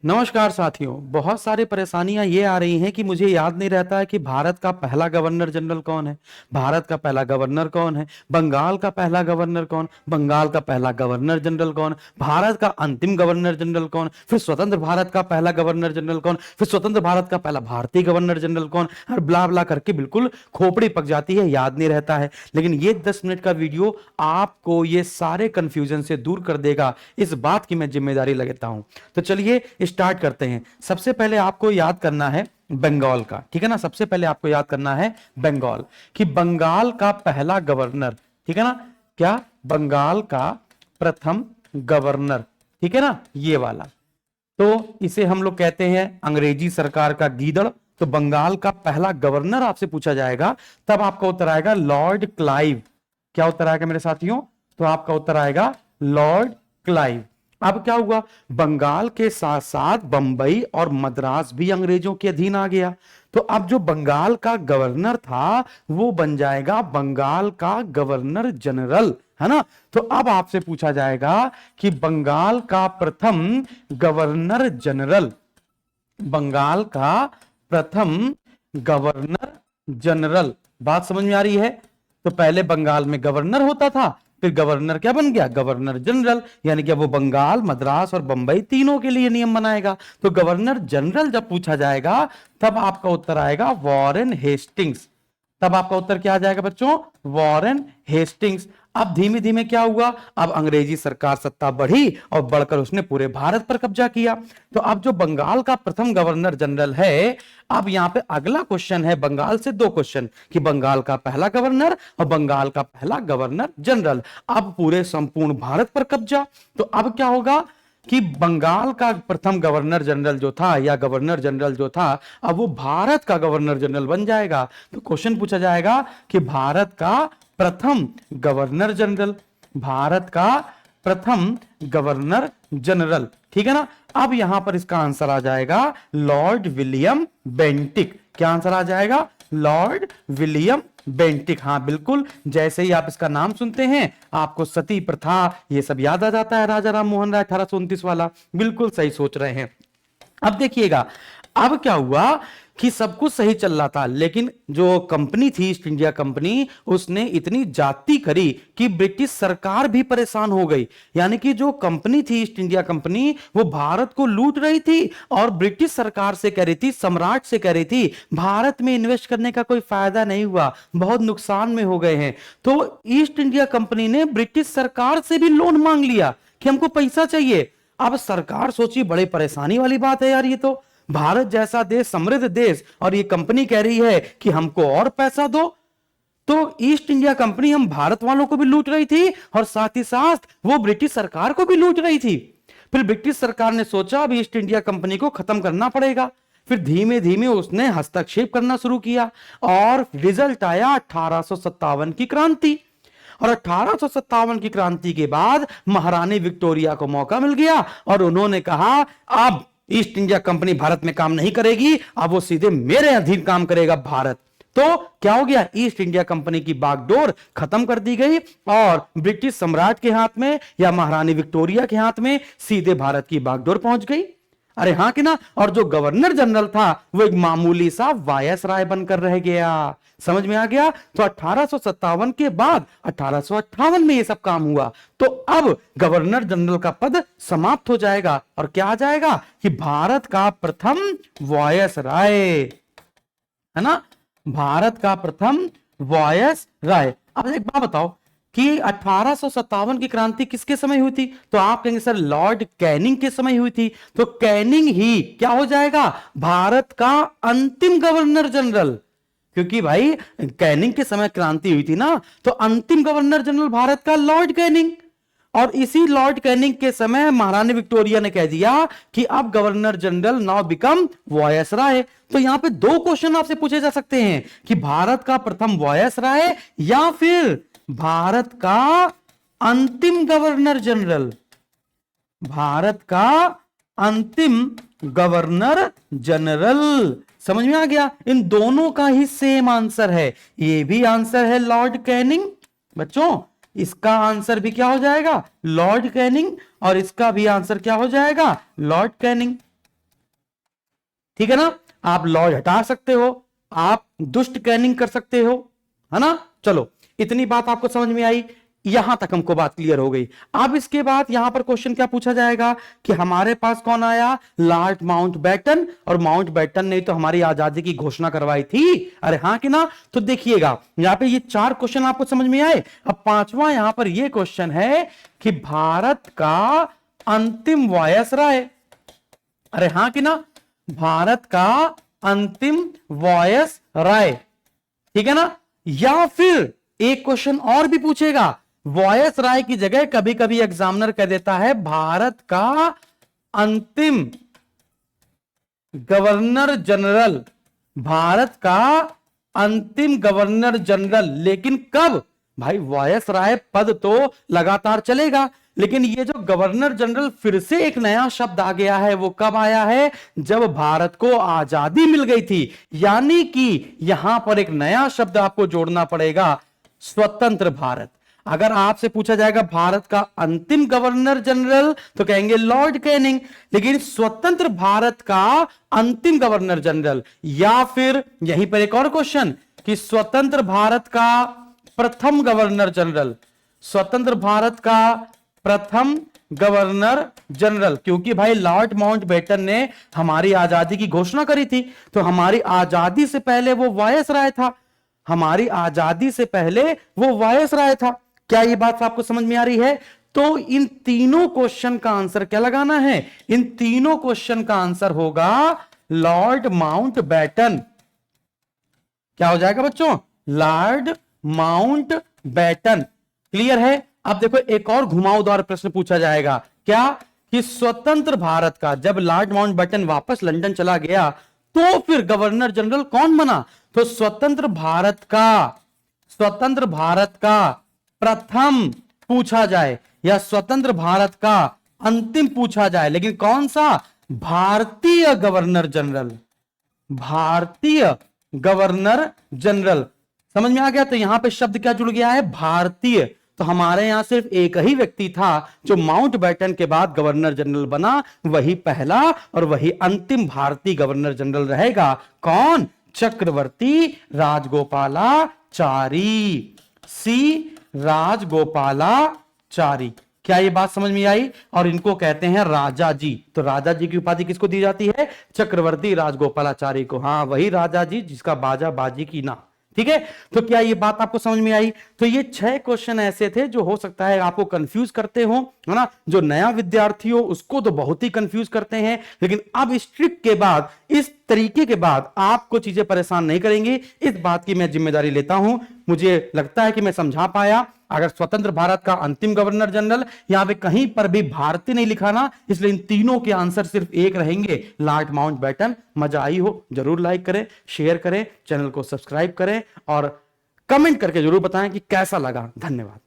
नमस्कार साथियों। बहुत सारी परेशानियां ये आ रही हैं कि मुझे याद नहीं रहता है कि भारत का पहला गवर्नर जनरल कौन है, भारत का पहला गवर्नर कौन है, बंगाल का पहला गवर्नर कौन, बंगाल का पहला गवर्नर जनरल कौन, भारत का अंतिम गवर्नर जनरल कौन, फिर स्वतंत्र भारत का पहला गवर्नर जनरल कौन, फिर स्वतंत्र भारत का पहला भारतीय गवर्नर जनरल कौन, और ब्ला ब्ला करके बिल्कुल खोपड़ी पक जाती है, याद नहीं रहता है। लेकिन ये 10 मिनट का वीडियो आपको ये सारे कंफ्यूजन से दूर कर देगा, इस बात की मैं जिम्मेदारी लेता हूं। तो चलिए स्टार्ट करते हैं। सबसे पहले आपको याद करना है बंगाल का, ठीक है ना। सबसे पहले आपको याद करना है बंगाल, कि बंगाल का पहला गवर्नर, ठीक है ना, क्या बंगाल का प्रथम गवर्नर, ठीक है ना, ये वाला। तो इसे हम लोग कहते हैं अंग्रेजी सरकार का गीदड़। तो बंगाल का पहला गवर्नर आपसे पूछा जाएगा, तब आपका उत्तर आएगा लॉर्ड क्लाइव। क्या उत्तर आएगा मेरे साथियों? तो आपका उत्तर आएगा लॉर्ड क्लाइव। अब क्या हुआ, बंगाल के साथ साथ बंबई और मद्रास भी अंग्रेजों के अधीन आ गया। तो अब जो बंगाल का गवर्नर था वो बन जाएगा बंगाल का गवर्नर जनरल, है ना। तो अब आपसे पूछा जाएगा कि बंगाल का प्रथम गवर्नर जनरल, बंगाल का प्रथम गवर्नर जनरल, बात समझ में आ रही है? तो पहले बंगाल में गवर्नर होता था, फिर गवर्नर क्या बन गया, गवर्नर जनरल, यानी कि वो बंगाल, मद्रास और बंबई तीनों के लिए नियम बनाएगा। तो गवर्नर जनरल जब पूछा जाएगा तब आपका उत्तर आएगा वॉरेन हेस्टिंग्स। तब आपका उत्तर क्या आ जाएगा बच्चों? Warren Hastings. अब धीमे धीमे क्या हुआ, अब अंग्रेजी सरकार सत्ता बढ़ी और बढ़कर उसने पूरे भारत पर कब्जा किया। तो अब जो बंगाल का प्रथम गवर्नर जनरल है, अब यहां पे अगला क्वेश्चन है, बंगाल से 2 क्वेश्चन, कि बंगाल का पहला गवर्नर और बंगाल का पहला गवर्नर जनरल। अब पूरे संपूर्ण भारत पर कब्जा। तो अब क्या होगा कि बंगाल का प्रथम गवर्नर जनरल जो था या गवर्नर जनरल जो था, अब वो भारत का गवर्नर जनरल बन जाएगा। तो क्वेश्चन पूछा जाएगा कि भारत का प्रथम गवर्नर जनरल, भारत का प्रथम गवर्नर जनरल, ठीक है ना। अब यहां पर इसका आंसर आ जाएगा लॉर्ड विलियम बेंटिक। क्या आंसर आ जाएगा? Lord William Bentinck. हाँ बिल्कुल, जैसे ही आप इसका नाम सुनते हैं आपको सती प्रथा ये सब याद आ जाता है, राजा राम मोहन राय 1829 वाला। बिल्कुल सही सोच रहे हैं। अब देखिएगा, अब क्या हुआ कि सब कुछ सही चल रहा था, लेकिन जो कंपनी थी ईस्ट इंडिया कंपनी, उसने इतनी जाति करी कि ब्रिटिश सरकार भी परेशान हो गई। यानी कि जो कंपनी थी ईस्ट इंडिया कंपनी, वो भारत को लूट रही थी और ब्रिटिश सरकार से कह रही थी, सम्राट से कह रही थी, भारत में इन्वेस्ट करने का कोई फायदा नहीं हुआ, बहुत नुकसान में हो गए हैं। तो ईस्ट इंडिया कंपनी ने ब्रिटिश सरकार से भी लोन मांग लिया कि हमको पैसा चाहिए। अब सरकार सोची बड़े परेशानी वाली बात है यार, ये तो भारत जैसा देश, समृद्ध देश, और ये कंपनी कह रही है कि हमको और पैसा दो। तो ईस्ट इंडिया कंपनी हम भारत वालों को भी लूट रही थी और साथ ही साथ वो ब्रिटिश सरकार को भी लूट रही थी। फिर ब्रिटिश सरकार ने सोचा अब ईस्ट इंडिया कंपनी को खत्म करना पड़ेगा। फिर धीमे धीमे उसने हस्तक्षेप करना शुरू किया और रिजल्ट आया 1857 की क्रांति। और 1857 की क्रांति के बाद महारानी विक्टोरिया को मौका मिल गया और उन्होंने कहा अब ईस्ट इंडिया कंपनी भारत में काम नहीं करेगी, अब वो सीधे मेरे अधीन काम करेगा भारत। तो क्या हो गया, ईस्ट इंडिया कंपनी की बागडोर खत्म कर दी गई और ब्रिटिश सम्राट के हाथ में या महारानी विक्टोरिया के हाथ में सीधे भारत की बागडोर पहुंच गई। अरे हाँ कि ना। और जो गवर्नर जनरल था वो एक मामूली सा वायसराय बनकर रह गया। समझ में आ गया? तो 1857 के बाद 1858 में ये सब काम हुआ। तो अब गवर्नर जनरल का पद समाप्त हो जाएगा और क्या आ जाएगा कि भारत का प्रथम वायसराय, है ना, भारत का प्रथम वायसराय। अब एक बात बताओ कि 1857 की क्रांति किसके समय हुई थी? तो आप कहेंगे सर लॉर्ड कैनिंग के समय हुई थी। तो कैनिंग ही क्या हो जाएगा, भारत का अंतिम गवर्नर जनरल। क्योंकि भाई कैनिंग के समय क्रांति हुई थी ना, तो अंतिम गवर्नर जनरल भारत का लॉर्ड कैनिंग। और इसी लॉर्ड कैनिंग के समय महारानी विक्टोरिया ने कह दिया कि अब governor general now become viceroy. तो यहां पे 2 क्वेश्चन आपसे पूछे जा सकते हैं कि भारत का प्रथम वायसराय या फिर भारत का अंतिम गवर्नर जनरल। भारत का अंतिम गवर्नर जनरल। समझ में आ गया? इन दोनों का ही सेम आंसर है। ये भी आंसर है लॉर्ड कैनिंग बच्चों, इसका आंसर भी क्या हो जाएगा, लॉर्ड कैनिंग, और इसका भी आंसर क्या हो जाएगा, लॉर्ड कैनिंग। ठीक है ना। आप लॉज हटा सकते हो, आप दुष्ट कैनिंग कर सकते हो, है ना। चलो इतनी बात आपको समझ में आई, यहां तक हमको बात क्लियर हो गई। अब इसके बाद यहां पर क्वेश्चन क्या पूछा जाएगा कि हमारे पास कौन आया, लॉर्ड माउंटबेटन, और माउंटबेटन ने तो हमारी आजादी की घोषणा करवाई थी, अरे हां कि ना। तो देखिएगा यहां पे ये 4 क्वेश्चन आपको समझ में आए। अब पांचवा यहां पर ये क्वेश्चन है कि भारत का अंतिम वायसराय, अरे हां कि ना, भारत का अंतिम वायसराय, ठीक है ना। या फिर एक क्वेश्चन और भी पूछेगा, वायसराय की जगह कभी कभी एग्जामिनर कह देता है भारत का अंतिम गवर्नर जनरल, भारत का अंतिम गवर्नर जनरल। लेकिन कब भाई, वायसराय पद तो लगातार चलेगा, लेकिन ये जो गवर्नर जनरल फिर से एक नया शब्द आ गया है, वो कब आया है, जब भारत को आजादी मिल गई थी। यानी कि यहां पर एक नया शब्द आपको जोड़ना पड़ेगा, स्वतंत्र भारत। अगर आपसे पूछा जाएगा भारत का अंतिम गवर्नर जनरल तो कहेंगे लॉर्ड कैनिंग, लेकिन स्वतंत्र भारत का अंतिम गवर्नर जनरल, या फिर यहीं पर एक और क्वेश्चन कि स्वतंत्र भारत का प्रथम गवर्नर जनरल, स्वतंत्र भारत का प्रथम गवर्नर जनरल, क्योंकि भाई लॉर्ड माउंटबेटन ने हमारी आजादी की घोषणा करी थी, तो हमारी आजादी से पहले वो वायसराय था, हमारी आजादी से पहले वो वायसराय था। क्या ये बात आपको समझ में आ रही है। तो इन तीनों क्वेश्चन का आंसर क्या लगाना है, इन तीनों क्वेश्चन का आंसर होगा लॉर्ड माउंटबेटन। क्या हो जाएगा बच्चों, लॉर्ड माउंटबेटन। क्लियर है। अब देखो एक और घुमावदार प्रश्न पूछा जाएगा, क्या कि स्वतंत्र भारत का, जब लॉर्ड माउंटबेटन वापस लंदन चला गया तो फिर गवर्नर जनरल कौन बना। तो स्वतंत्र भारत का प्रथम पूछा जाए या स्वतंत्र भारत का अंतिम पूछा जाए, लेकिन कौन सा, भारतीय गवर्नर जनरल, भारतीय गवर्नर जनरल। समझ में आ गया। तो यहां पे शब्द क्या जुड़ गया है, भारतीय। तो हमारे यहां सिर्फ एक ही व्यक्ति था जो माउंटबेटन के बाद गवर्नर जनरल बना, वही पहला और वही अंतिम भारतीय गवर्नर जनरल रहेगा। कौन, चक्रवर्ती राजगोपालाचारी, सी राजगोपालाचारी। क्या ये बात समझ में आई। और इनको कहते हैं राजा जी। तो राजा जी की उपाधि किसको दी जाती है, चक्रवर्ती राजगोपालाचारी को। हाँ वही राजा जी जिसका बाजा बाजी की ना। ठीक है। तो क्या ये बात आपको समझ में आई। तो ये 6 क्वेश्चन ऐसे थे जो हो सकता है आपको कंफ्यूज करते हो, है ना। जो नया विद्यार्थी हो उसको तो बहुत ही कंफ्यूज करते हैं, लेकिन अब इस ट्रिक के बाद, इस तरीके के बाद आपको चीजें परेशान नहीं करेंगी, इस बात की मैं जिम्मेदारी लेता हूं। मुझे लगता है कि मैं समझा पाया। अगर स्वतंत्र भारत का अंतिम गवर्नर जनरल, यहां पे कहीं पर भी भारतीय नहीं लिखा ना, इसलिए इन तीनों के आंसर सिर्फ एक रहेंगे, लॉर्ड माउंटबेटन। मजा आई हो जरूर लाइक करें, शेयर करें, चैनल को सब्सक्राइब करें और कमेंट करके जरूर बताएं कि कैसा लगा। धन्यवाद।